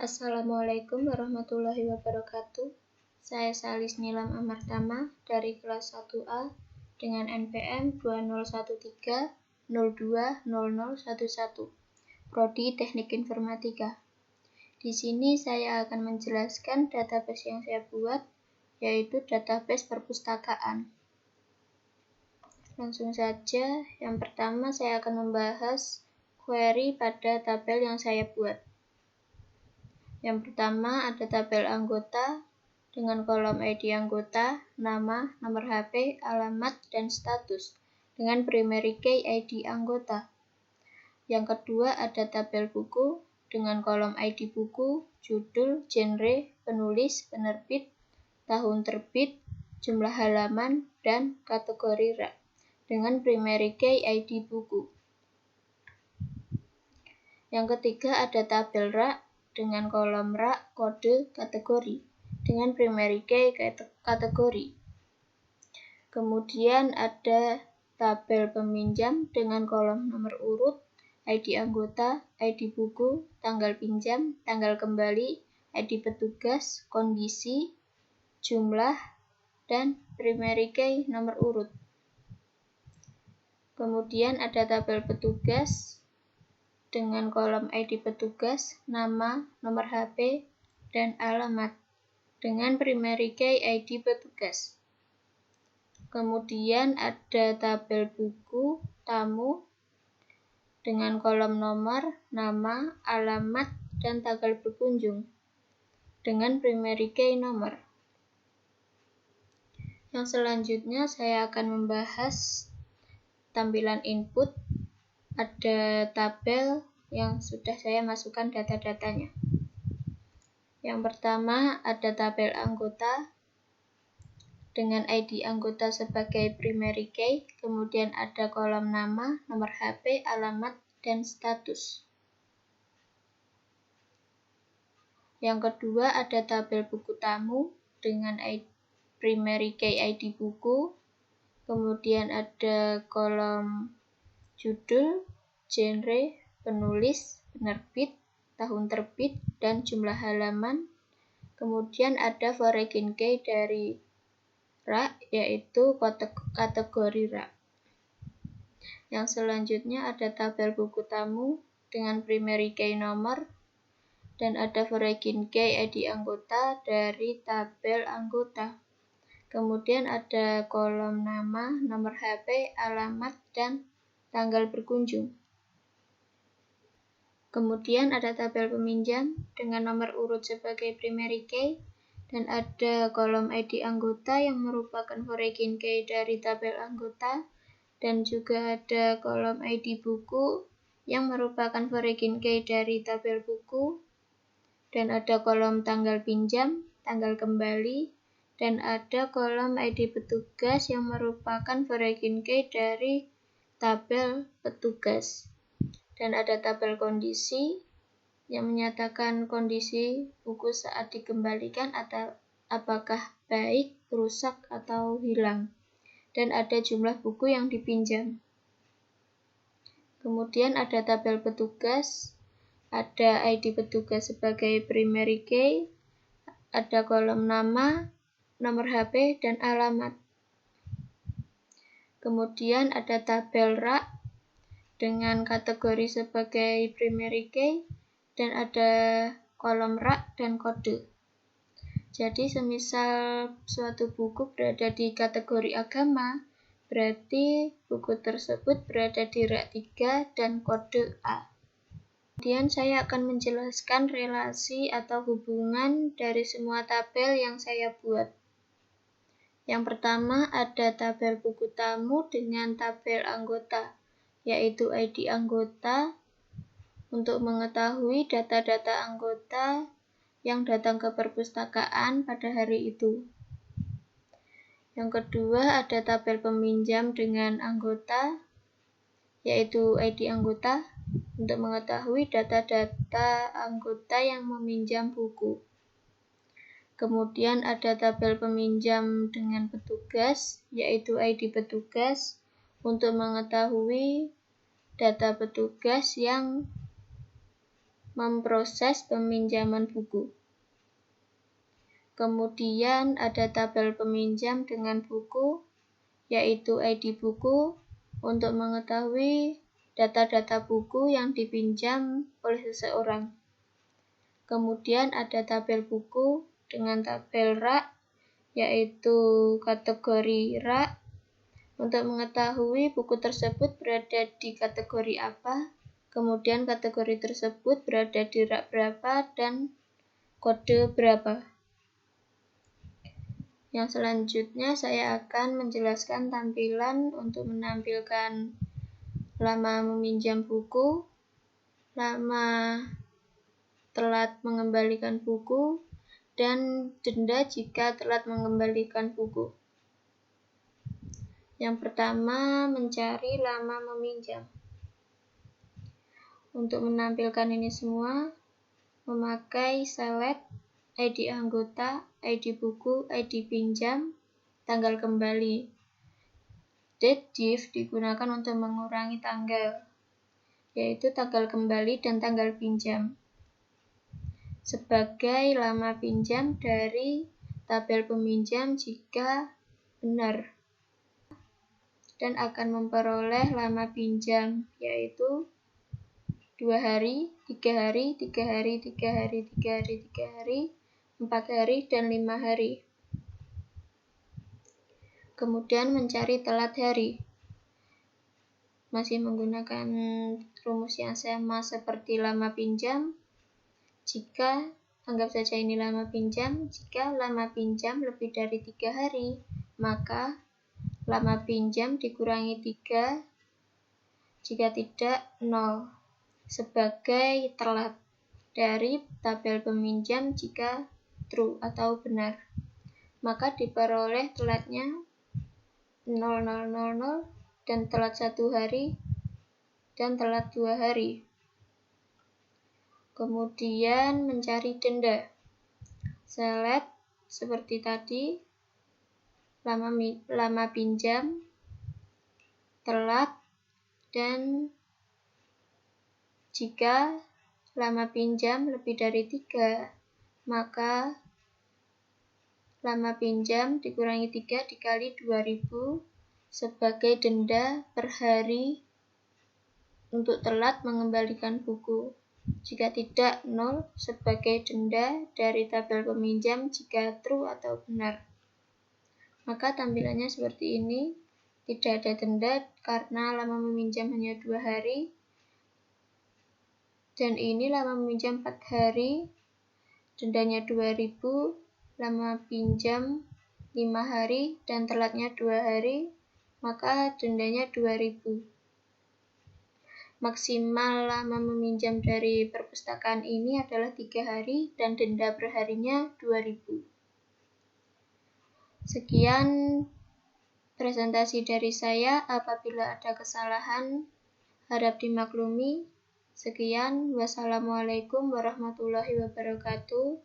Assalamualaikum warahmatullahi wabarakatuh. Saya Salis Nilam Amartama dari kelas 1A dengan NPM 2013020011, Prodi Teknik Informatika. Di sini saya akan menjelaskan database yang saya buat, yaitu database perpustakaan. Langsung saja, yang pertama saya akan membahas query pada tabel yang saya buat. Yang pertama ada tabel anggota dengan kolom ID anggota, nama, nomor HP, alamat, dan status dengan primary key ID anggota. Yang kedua ada tabel buku dengan kolom ID buku, judul, genre, penulis, penerbit, tahun terbit, jumlah halaman, dan kategori rak dengan primary key ID buku. Yang ketiga ada tabel rak dengan kolom rak, kode, kategori dengan primary key kategori. Kemudian ada tabel peminjam dengan kolom nomor urut, ID anggota, ID buku, tanggal pinjam, tanggal kembali, ID petugas, kondisi, jumlah, dan primary key nomor urut. Kemudian ada tabel petugas dengan kolom ID petugas, nama, nomor HP, dan alamat dengan primary key ID petugas. Kemudian ada tabel buku tamu dengan kolom nomor, nama, alamat, dan tanggal berkunjung dengan primary key nomor. Yang selanjutnya saya akan membahas tampilan input. Ada tabel yang sudah saya masukkan data-datanya. Yang pertama ada tabel anggota dengan ID anggota sebagai primary key, kemudian ada kolom nama, nomor HP, alamat, dan status. Yang kedua ada tabel buku tamu dengan primary key ID buku, kemudian ada kolom judul, genre, penulis, penerbit, tahun terbit, dan jumlah halaman. Kemudian ada foreign key dari rak, yaitu kategori rak. Yang selanjutnya ada tabel buku tamu dengan primary key nomor, dan ada foreign key ID anggota dari tabel anggota. Kemudian ada kolom nama, nomor HP, alamat, dan tanggal berkunjung. Kemudian ada tabel peminjam dengan nomor urut sebagai primary key, dan ada kolom ID anggota yang merupakan foreign key dari tabel anggota, dan juga ada kolom ID buku yang merupakan foreign key dari tabel buku, dan ada kolom tanggal pinjam, tanggal kembali, dan ada kolom ID petugas yang merupakan foreign key dari tabel petugas. Dan ada tabel kondisi yang menyatakan kondisi buku saat dikembalikan atau apakah baik, rusak, atau hilang. Dan ada jumlah buku yang dipinjam. Kemudian ada tabel petugas, ada ID petugas sebagai primary key, ada kolom nama, nomor HP, dan alamat. Kemudian ada tabel rak dengan kategori sebagai primary key, dan ada kolom rak dan kode. Jadi semisal suatu buku berada di kategori agama, berarti buku tersebut berada di rak 3 dan kode A. Kemudian saya akan menjelaskan relasi atau hubungan dari semua tabel yang saya buat. Yang pertama ada tabel buku tamu dengan tabel anggota, yaitu ID anggota untuk mengetahui data-data anggota yang datang ke perpustakaan pada hari itu. Yang kedua ada tabel peminjam dengan anggota, yaitu ID anggota untuk mengetahui data-data anggota yang meminjam buku. Kemudian ada tabel peminjam dengan petugas, yaitu ID petugas untuk mengetahui data petugas yang memproses peminjaman buku. Kemudian ada tabel peminjam dengan buku, yaitu ID buku, untuk mengetahui data-data buku yang dipinjam oleh seseorang. Kemudian ada tabel buku dengan tabel rak, yaitu kategori rak, untuk mengetahui buku tersebut berada di kategori apa, kemudian kategori tersebut berada di rak berapa dan kode berapa. Yang selanjutnya saya akan menjelaskan tampilan untuk menampilkan lama meminjam buku, lama telat mengembalikan buku, dan denda jika telat mengembalikan buku. Yang pertama, mencari lama meminjam. Untuk menampilkan ini semua, memakai select, ID anggota, ID buku, ID pinjam, tanggal kembali. Date div digunakan untuk mengurangi tanggal, yaitu tanggal kembali dan tanggal pinjam, sebagai lama pinjam dari tabel peminjam jika benar, dan akan memperoleh lama pinjam, yaitu 2 hari, 3 hari, 3 hari, 3 hari, 3 hari, 3 hari, 4 hari, dan 5 hari. Kemudian mencari telat hari. Masih menggunakan rumus yang sama seperti lama pinjam. Jika, anggap saja ini lama pinjam, jika lama pinjam lebih dari 3 hari, maka lama pinjam dikurangi 3, jika tidak 0, sebagai telat dari tabel peminjam jika true atau benar. Maka diperoleh telatnya 0000 dan telat 1 hari dan telat 2 hari. Kemudian mencari denda. Select seperti tadi, lama pinjam, telat, dan jika lama pinjam lebih dari 3, maka lama pinjam dikurangi 3 dikali 2000 sebagai denda per hari untuk telat mengembalikan buku. Jika tidak, 0 sebagai denda dari tabel peminjam jika true atau benar. Maka tampilannya seperti ini, tidak ada denda karena lama meminjam hanya 2 hari, dan ini lama meminjam 4 hari, dendanya 2000, lama pinjam 5 hari, dan telatnya 2 hari, maka dendanya 2000. Maksimal lama meminjam dari perpustakaan ini adalah 3 hari dan denda per harinya 2000. Sekian presentasi dari saya. Apabila ada kesalahan, harap dimaklumi. Sekian, wassalamualaikum warahmatullahi wabarakatuh.